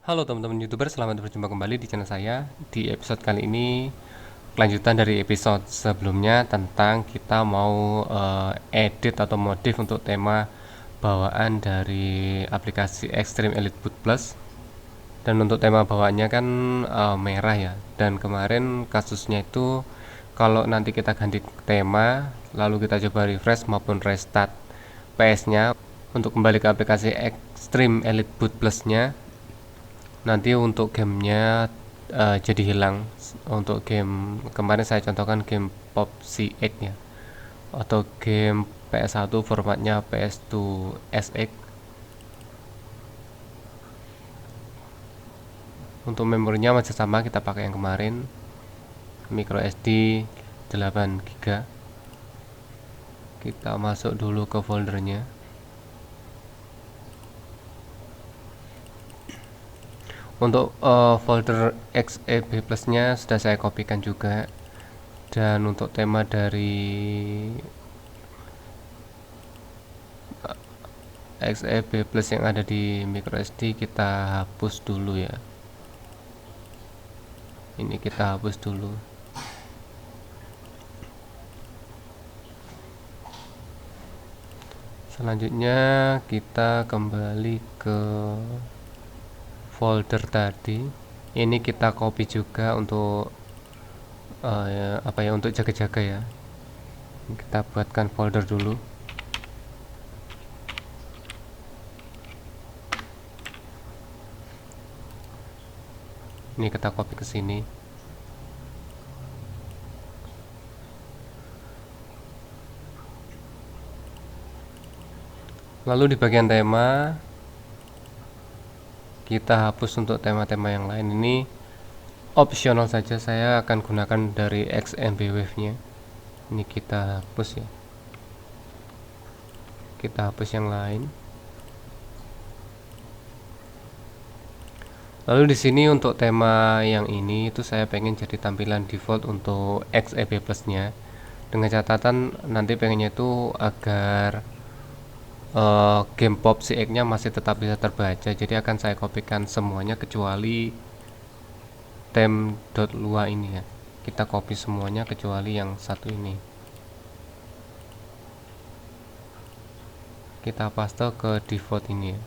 Halo teman-teman YouTuber, selamat berjumpa kembali di channel saya. Di episode kali ini kelanjutan dari episode sebelumnya tentang kita mau edit atau modif untuk tema bawaan dari aplikasi Extreme Elite Boot Plus. Dan untuk tema bawaannya kan merah ya. Dan kemarin kasusnya itu kalau nanti kita ganti tema, lalu kita coba refresh maupun restart PS-nya untuk kembali ke aplikasi Extreme Elite Boot Plus-nya, nanti untuk gamenya jadi hilang. Untuk game kemarin saya contohkan game PUBG 8 ya, atau game PS1 formatnya PS2 SX. Untuk memorinya masih sama, kita pakai yang kemarin, micro SD 8 GB. Kita masuk dulu ke foldernya. Untuk folder XEB plus nya sudah saya kopikan juga. Dan untuk tema dari XEB plus yang ada di microSD kita hapus dulu ya. Ini kita hapus dulu. Selanjutnya kita kembali ke folder tadi. Ini kita copy juga untuk untuk jaga-jaga ya. Kita buatkan folder dulu. Ini kita copy ke sini. Lalu di bagian tema kita hapus untuk tema-tema yang lain. Ini opsional saja, saya akan gunakan dari XMB Wave nya. Ini kita hapus ya. Kita hapus yang lain. Lalu di sini untuk tema yang ini itu saya pengen jadi tampilan default untuk XEB plus nya, dengan catatan nanti pengennya itu agar game pop CX nya masih tetap bisa terbaca. Jadi akan saya kopikan semuanya kecuali tem.lua ini ya. Kita copy semuanya kecuali yang satu ini. Kita paste ke default ini ya.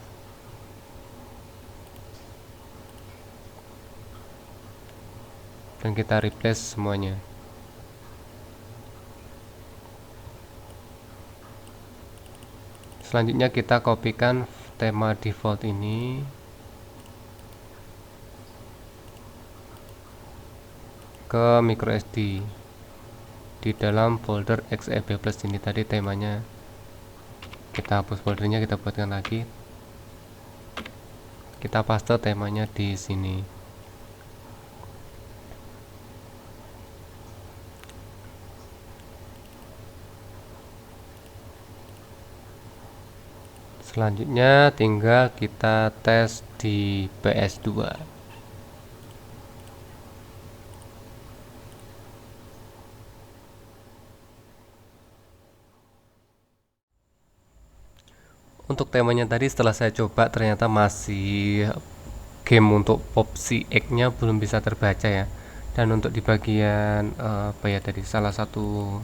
Dan kita replace semuanya. Selanjutnya kita kopikan tema default ini ke microSD di dalam folder XEB plus ini. Tadi temanya kita hapus foldernya, kita buatkan lagi. Kita paste temanya di sini. Selanjutnya tinggal kita tes di PS2. Untuk temanya tadi setelah saya coba ternyata masih game untuk PUBG X nya belum bisa terbaca ya. Dan untuk di bagian apa ya tadi, salah satu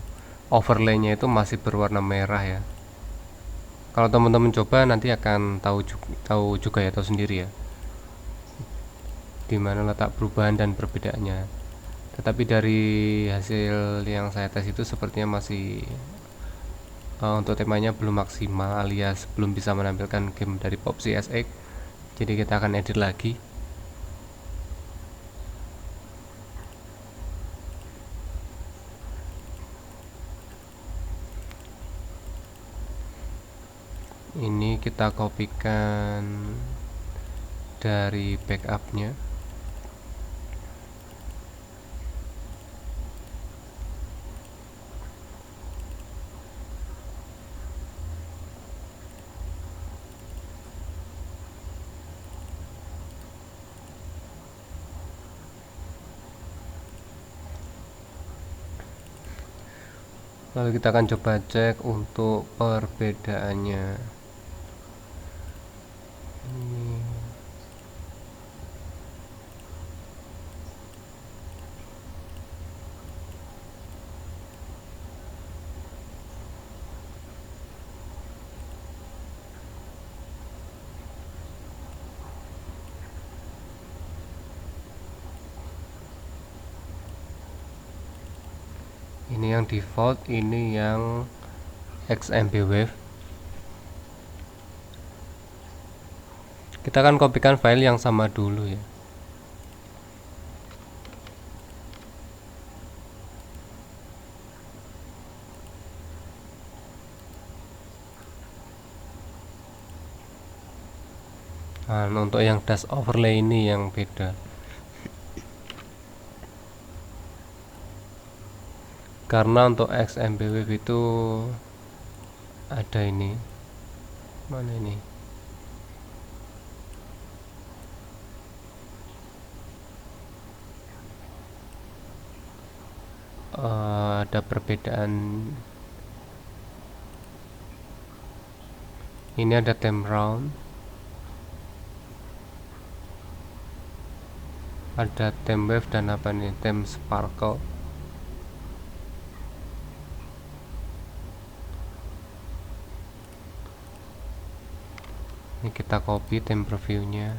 overlay-nya itu masih berwarna merah ya. Kalau teman-teman coba nanti akan tahu juga ya, tahu sendiri ya, di mana letak perubahan dan perbedaannya. Tetapi dari hasil yang saya tes itu sepertinya masih untuk temanya belum maksimal, alias belum bisa menampilkan game dari PUBG SX. Jadi kita akan edit lagi. Ini kita kopikan dari backupnya. Lalu kita akan coba cek untuk perbedaannya. Ini yang default, ini yang XMB Wave. Kita akan kopikan file yang sama dulu ya. Nah, untuk yang dash overlay ini yang beda. Karena untuk XMB Wave itu ada ini. Mana ini? Ada perbedaan. Ini ada theme round, ada theme wave, dan apa nih, theme sparkle. Ini kita copy theme previewnya.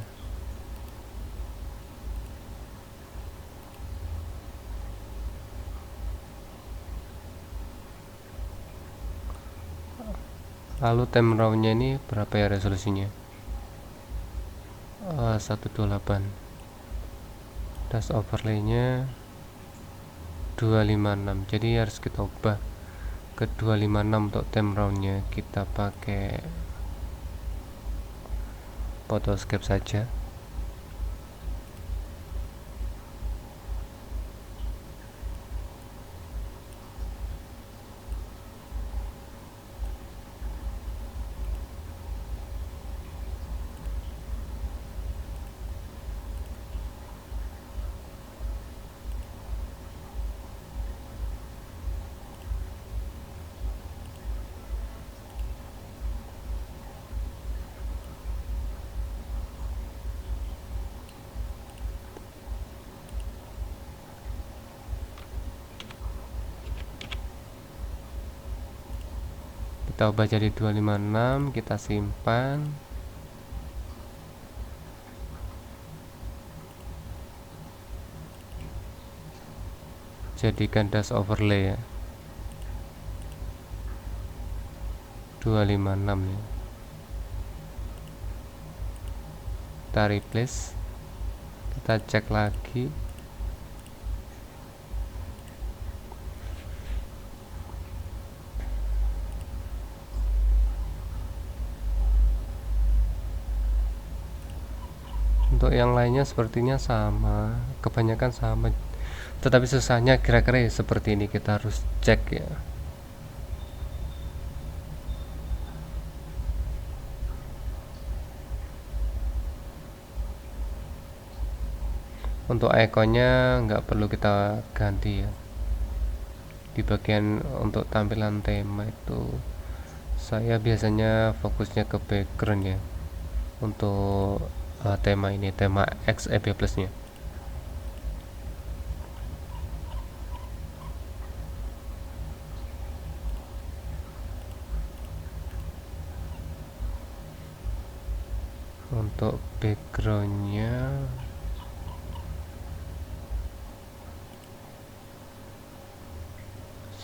Lalu theme roundnya ini berapa ya resolusinya? 128. Dash overlaynya 256. Jadi harus kita ubah ke 256 untuk theme roundnya. Kita pakai Photoscape saja. Kita ubah jadi 256, kita simpan. Jadikan dash overlay ya. 256 ya. Kita replace. Kita cek lagi. Untuk yang lainnya sepertinya sama, kebanyakan sama, tetapi susahnya kira-kira seperti ini, kita harus cek ya. Untuk ikonnya nggak perlu kita ganti ya. Di bagian untuk tampilan tema itu saya biasanya fokusnya ke background ya, untuk tema ini, tema XEB Plus nya. Untuk backgroundnya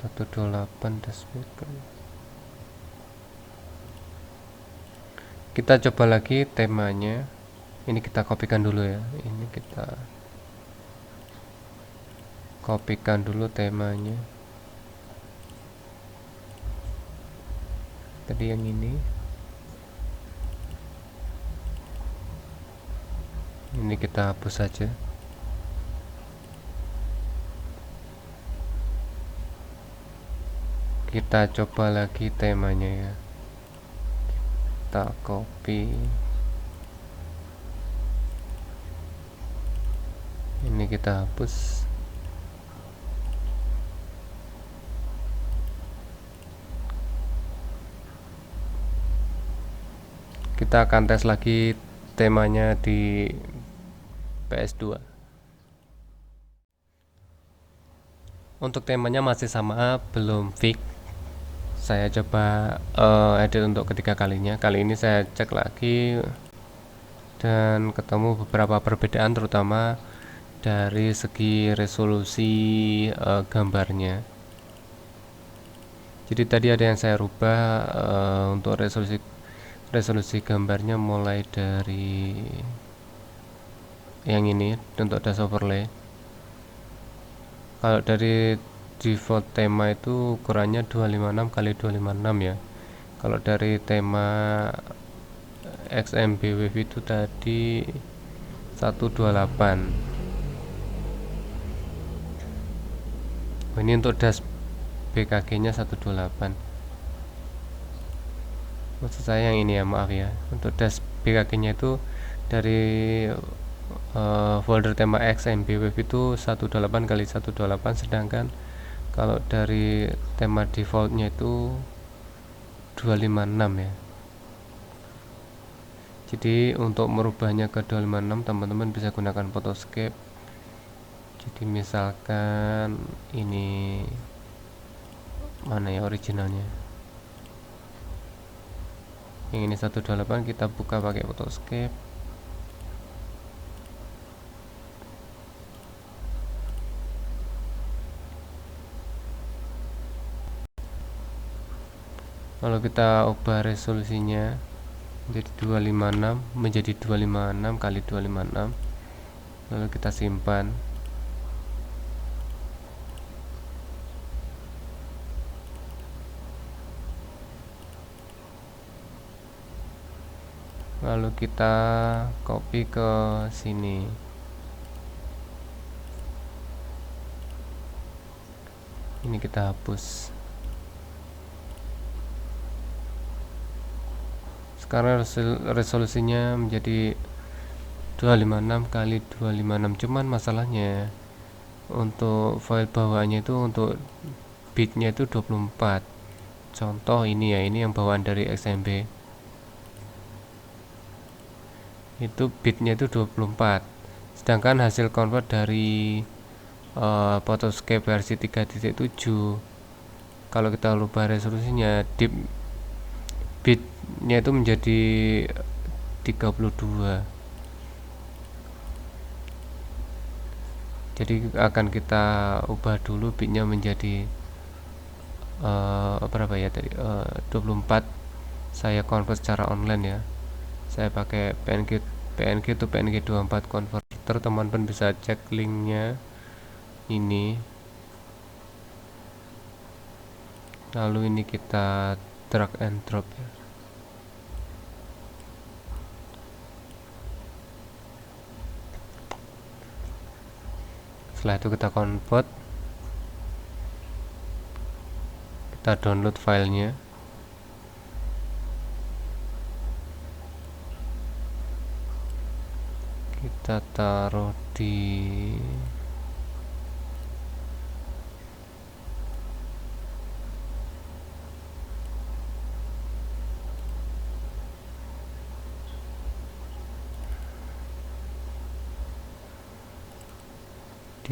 satu 128 dash background. Kita coba lagi temanya. Ini kita kopikan dulu ya. Ini kita kopikan dulu temanya. Tadi yang ini. Ini kita hapus saja. Kita coba lagi temanya ya. Kita copy. Ini kita hapus. Kita akan tes lagi temanya di PS2. Untuk temanya masih sama, belum fix. Saya coba edit untuk ketiga kalinya. Kali ini saya cek lagi dan ketemu beberapa perbedaan, terutama dari segi resolusi gambarnya. Jadi tadi ada yang saya rubah untuk resolusi gambarnya mulai dari yang ini untuk dash overlay. Kalau dari default tema itu ukurannya 256 kali 256 ya. Kalau dari tema XMB Wave itu tadi 128. Ini untuk dash BKG nya 128. Maksud saya yang ini ya, maaf ya. Untuk dash BKG nya itu dari folder tema XMB Wave itu 128 kali 128, sedangkan kalau dari tema defaultnya itu 256 ya. Jadi untuk merubahnya ke 256 teman-teman bisa gunakan Photoscape. Jadi misalkan ini mana ya originalnya, yang ini 128, kita buka pakai Photoscape. Lalu kita ubah resolusinya menjadi 256 menjadi 256 kali 256, lalu kita simpan. Lalu kita copy ke sini. Ini kita hapus. Sekarang resolusinya menjadi 256 kali 256. Cuman masalahnya untuk file bawaannya itu untuk bitnya itu 24. Contoh ini ya, ini yang bawaan dari XMB. Itu bitnya itu 24. Sedangkan hasil convert dari Photoscape versi 3.7, kalau kita ubah resolusinya, bitnya itu menjadi 32. Jadi akan kita ubah dulu bitnya menjadi berapa ya tadi, 24. Saya convert secara online ya, saya pakai PNG to PNG 24 converter. Teman-teman bisa cek linknya ini. Lalu ini kita drag and drop ya. Setelah itu kita convert, kita download filenya. Kita taruh di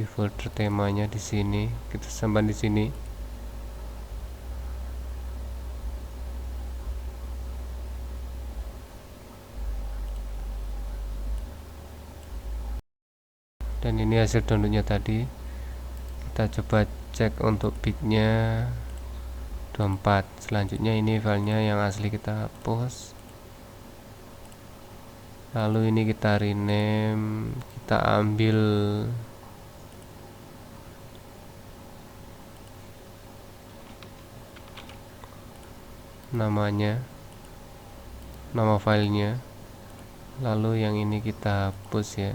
folder temanya di sini. Kita simpan di sini. Dan ini hasil downloadnya tadi. Kita coba cek untuk bitnya 24. Selanjutnya ini filenya yang asli kita hapus. Lalu ini kita rename, kita ambil namanya, nama filenya. Lalu yang ini kita hapus ya.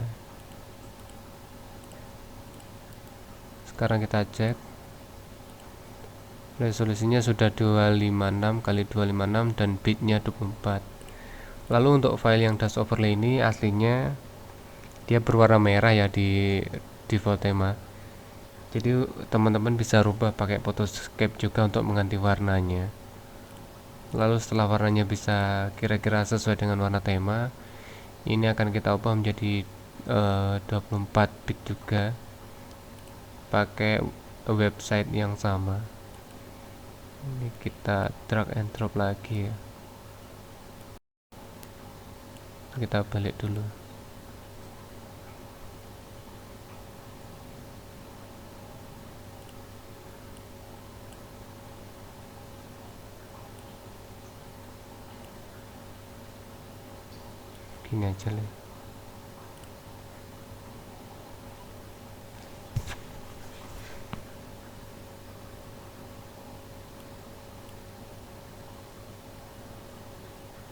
Sekarang kita cek, resolusinya sudah 256 kali 256 dan bitnya 24. Lalu untuk file yang dash overlay ini aslinya dia berwarna merah ya di default tema. Jadi teman-teman bisa rubah pakai Photoscape juga untuk mengganti warnanya. Lalu setelah warnanya bisa kira-kira sesuai dengan warna tema, ini akan kita ubah menjadi 24 bit juga pakai website yang sama. Ini kita drag and drop lagi ya. Kita balik dulu. Ini aja lah.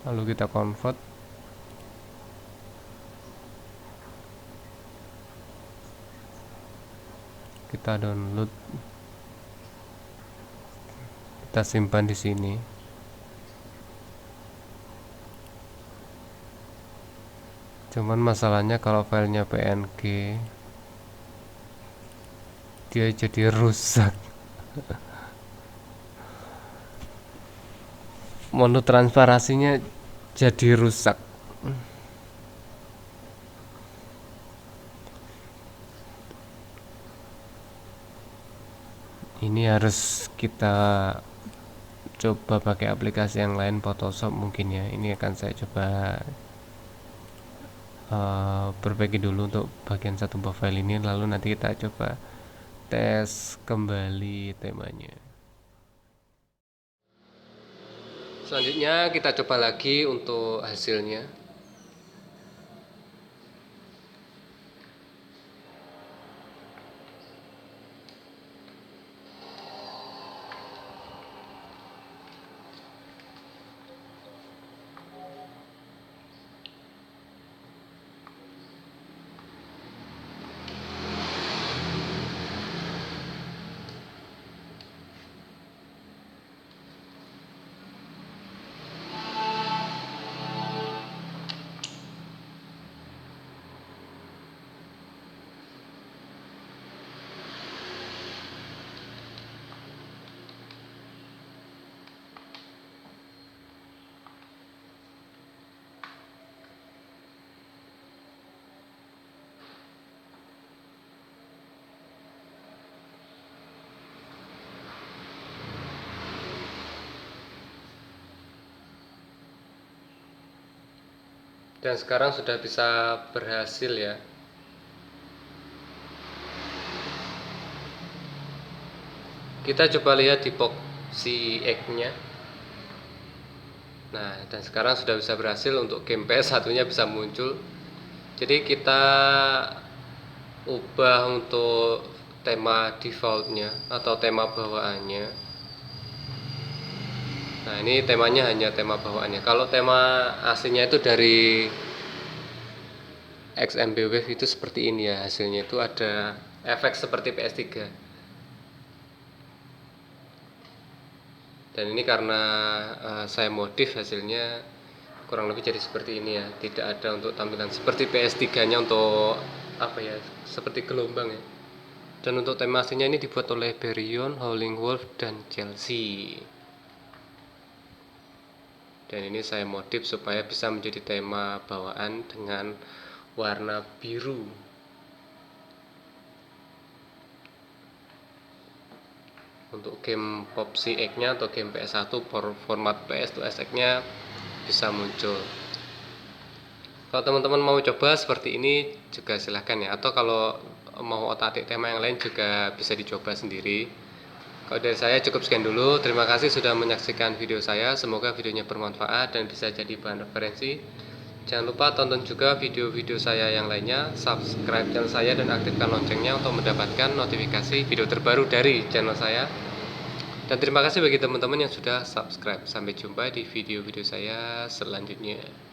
Lalu kita convert. Kita download. Kita simpan di sini. Cuman masalahnya kalau filenya PNG dia jadi rusak. Mode transparansinya jadi rusak. Ini harus kita coba pakai aplikasi yang lain, Photoshop mungkin ya. Ini akan saya coba perbaiki dulu untuk bagian satu buah file ini, lalu nanti kita coba tes kembali temanya. Selanjutnya kita coba lagi untuk hasilnya. Dan sekarang sudah bisa berhasil ya. Kita coba lihat di box si X-nya. Nah, dan sekarang sudah bisa berhasil untuk game PS satunya bisa muncul. Jadi kita ubah untuk tema defaultnya atau tema bawaannya. Nah, ini temanya hanya tema bawaannya. Kalau tema aslinya itu dari XMB Wave itu seperti ini ya, hasilnya itu ada efek seperti PS3. Dan ini karena saya modif hasilnya kurang lebih jadi seperti ini ya, tidak ada untuk tampilan seperti PS3 nya untuk apa ya, seperti gelombang ya. Dan untuk tema aslinya ini dibuat oleh Berion, Howling Wolf, dan Chelsea. Dan ini saya modif supaya bisa menjadi tema bawaan dengan warna biru. Untuk game PUBG X-nya atau game PS1 format PS2 X-nya bisa muncul. Kalau teman-teman mau coba seperti ini juga silahkan ya, atau kalau mau otak-atik tema yang lain juga bisa dicoba sendiri. Kalau dari saya cukup sekian dulu. Terima kasih sudah menyaksikan video saya. Semoga videonya bermanfaat dan bisa jadi bahan referensi. Jangan lupa tonton juga video-video saya yang lainnya. Subscribe channel saya dan aktifkan loncengnya untuk mendapatkan notifikasi video terbaru dari channel saya. Dan terima kasih bagi teman-teman yang sudah subscribe. Sampai jumpa di video-video saya selanjutnya.